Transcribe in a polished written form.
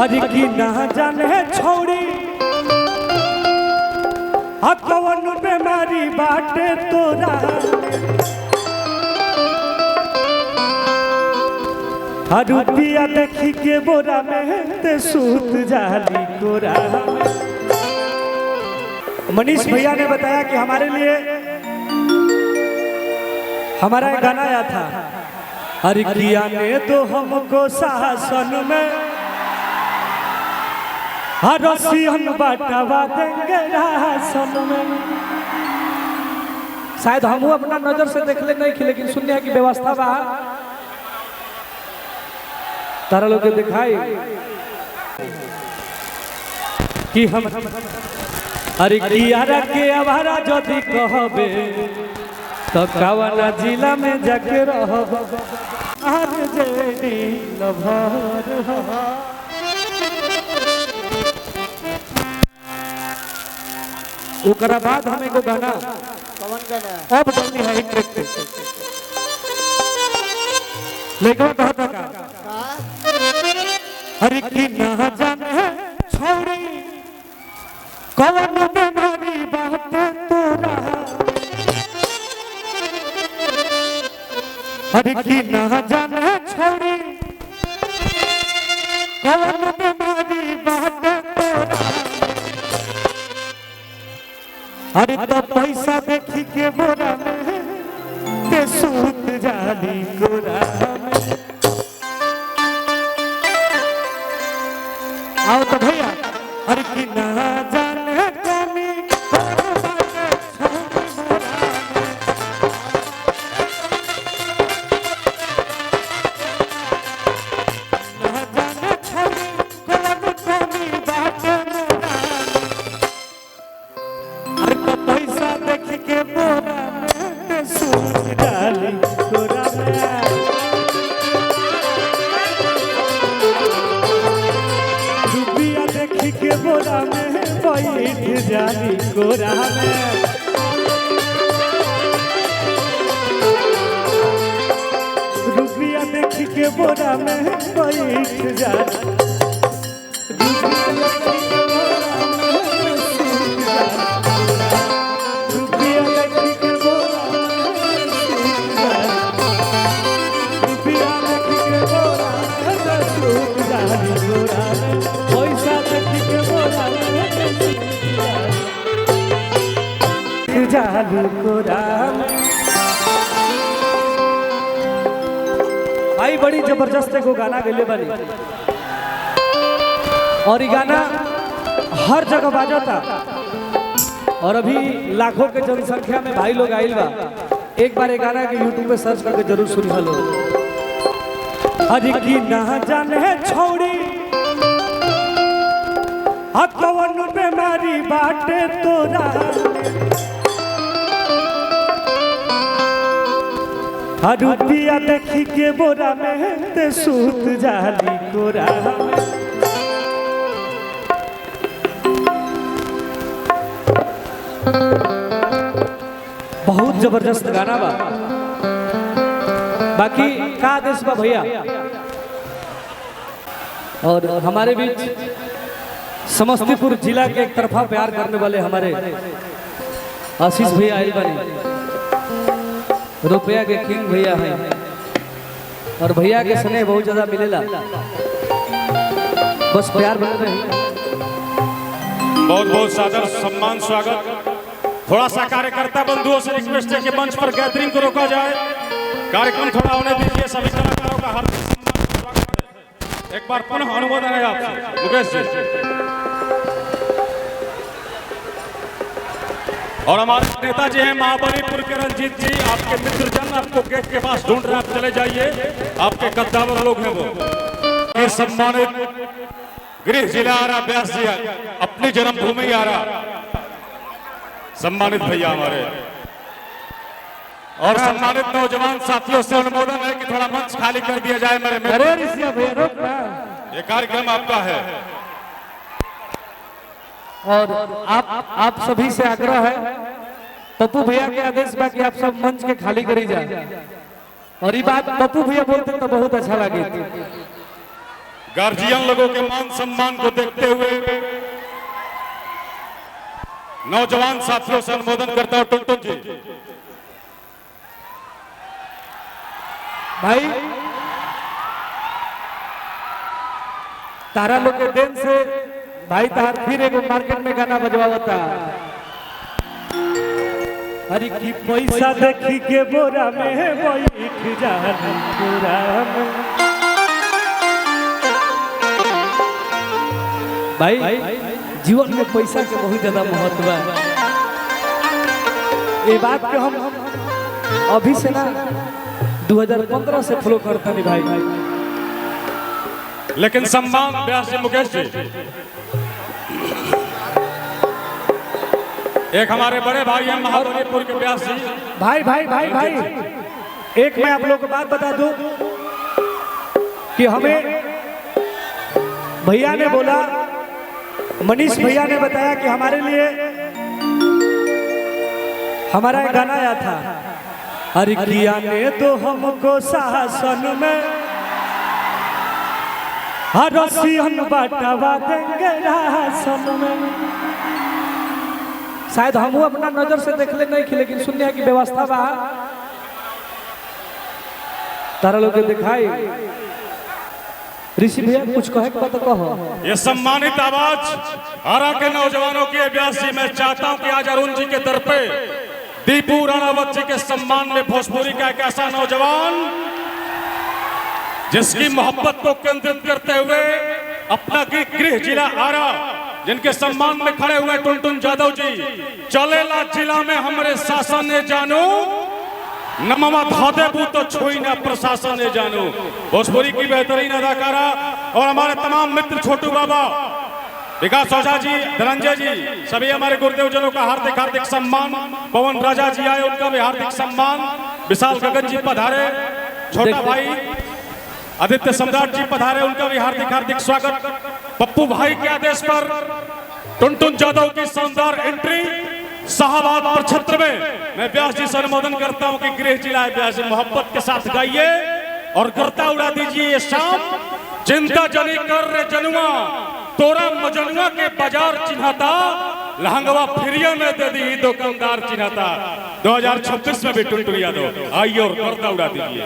अरे की ना जाने छोड़ी कौन बीमारी बाटे तोरा रुपया देखी के बोरा में ते सूत जाली कोरा। मनीष भैया ने बताया कि हमारे लिए हमारा एक गाना आया था, अरे किया ने तो हमको शासन में रसियन बांटवा देंगे राशन में। शायद हम अपना नजर से देख ले नहीं, लेकिन सुनने की व्यवस्था बा तारा लोग दिखाई कि हम अरे कियारा के आवारा जदि कहबे तो कवना जिला में जाके रहब आज जेडी लभर ओकरा बाद हमें को गाना कौन गाना अब बनी है एक ट्रैक पे लेकिन कहता का हर की ना जाने छोड़ी कौन बीमारी बात तोरा हर की ना जाने छोड़ी कौन बीमारी बात तोरा। अरे तो पैसा देखी के बोरा में ते सूत जाली कोरा में। आओ तो भैया अरे की ना जाने कमी बोरा में बैठ जाली कोरा में। रुपया देख के बोरा में बैठ जाली जालू कोरा। भाई बड़ी जबरदस्त को गाना गले बनी और ये गाना हर जगह बाजता और अभी लाखों के जनसंख्या में भाई लोग आइल बा। एक बार ये गाना के यूट्यूब पे सर्च करके जरूर सुन लो। अरे की ना जाने छोड़ी कौन बीमारी बाटे तोरा रुपया देखी के बोरा में ते सूत जाली कोरा। बहुत जबरदस्त गाना बा। बाकी का आदेश बा भैया और हमारे बीच समस्तीपुर जिला के एक तरफा प्यार करने वाले हमारे आशीष भैया आइल बनी, रुपया के किंग भैया हैं और भैया के स्नेह बहुत ज्यादा मिलेला, बस प्यार बने रहे। बहुत बहुत सादर सम्मान स्वागत। थोड़ा सा कार्यकर्ता बंधुओं से रिक्वेस्ट है कि मंच पर गैदरिंग को रोका जाए, कार्यक्रम थोड़ा होने दीजिए। सभी कलाकारों का हार्दिक स्वागत है। एक बार पुनः अनुमोदन है आपसे मुकेश जी। और हमारे नेताजी हैं महाबलीपुर के रंजीत जी, आपके मित्र जन आपको गेट के पास ढूंढ रहे, आप चले जाइए, आपके कद्दावर लोग हैं वो। सम्मानित गृह जिला आ रहा, व्यास जी अपनी जन्मभूमि आ रहा, सम्मानित भैया हमारे और सम्मानित नौजवान साथियों से अनुमोदन है कि थोड़ा मंच खाली कर दिया जाए। मेरे ये कार्यक्रम आपका है और आप सभी से आग्रह है, पप्पू भैया के आदेश बा कि आप सब मंच के खाली करी जाए और ये बात पप्पू भैया बोलते तो बहुत अच्छा लगे। गार्जियन लोगों के मान सम्मान को देखते हुए नौजवान साथियों से अनुमोदन करता हूं टुनटुन जी। भाई तारा लोग के देन से भाई तार फिर एगो मार्केट में गाना बजवाता। अरे की पैसा देखी के बोरा में बैठ जानी पूरा में। भाई जीवन में पैसा के बहुत ज्यादा महत्व है। ये बात को हम अभी से ना 2015 से फॉलो करते हैं भाई। लेकिन सम्मान व्यास जी, मुकेश जी, एक हमारे बड़े भाई हैं महाबलीपुर के व्यास जी। भाई भाई भाई भाई एक मैं आप लोगों को बात बता दूं कि हमें भैया ने बोला, मनीष भैया ने बताया कि हमारे लिए हमारा एक गाना आया था। अरे किया ने तो हमको शासन में रसियन बांटवा देंगे राशन में। शायद हम अपना नजर से देख ले नहीं, लेकिन सुनने की व्यवस्था बा तारा लोग के दिखाई। ऋषि भैया कुछ कहे के बात कहो। ये सम्मानित आवाज आरा के नौजवानों की व्यास जी, मैं चाहता हूं कि आज अरुण जी के दर पे दीपू राणावत जी के सम्मान में भोजपुरी का एक ऐसा नौजवान जिसकी मोहब्बत को केंद्रित करते हुए अपना गृह जिला आरा, जिनके सम्मान में खड़े हुए टुनटुन यादव जी, चलेला जिला में हमारे शासन ने जानो नमवा धादेबू तो छुई ना प्रशासन ने जानो। भोजपुरी की बेहतरीन अदाकारा और हमारे तमाम मित्र, छोटू बाबा, विकास ओझा जी, धनंजय जी, सभी हमारे गुरुदेव जनों का हार्दिक हार्दिक सम्मान। पवन राजा जी आए, उनका भी हार्दिक सम्मान। विशाल गगन जी पधारे, छोटा भाई आदित्य सम्राट जी पधारे, उनका भी हार्दिक हार्दिक स्वागत। पप्पू भाई के आदेश पर टुनटुन यादव की शानदार एंट्री शाहबाद प्रक्षेत्र में मैं व्यास जी से अनुमोदन करता हूं कि गृह जिला व्यास जी मोहब्बत के साथ गाइए और गर्दा उड़ा दीजिए ये शाम। चिंता जनी कर रे जनुआ, तोरा मजनुआ के बाजार चिन्हता, लहंगवा फ्रिया में दे दी दुकानदार चिन्हता। 2026 में भी टुनटुन यादव आइए और गर्दा उड़ा दीजिए।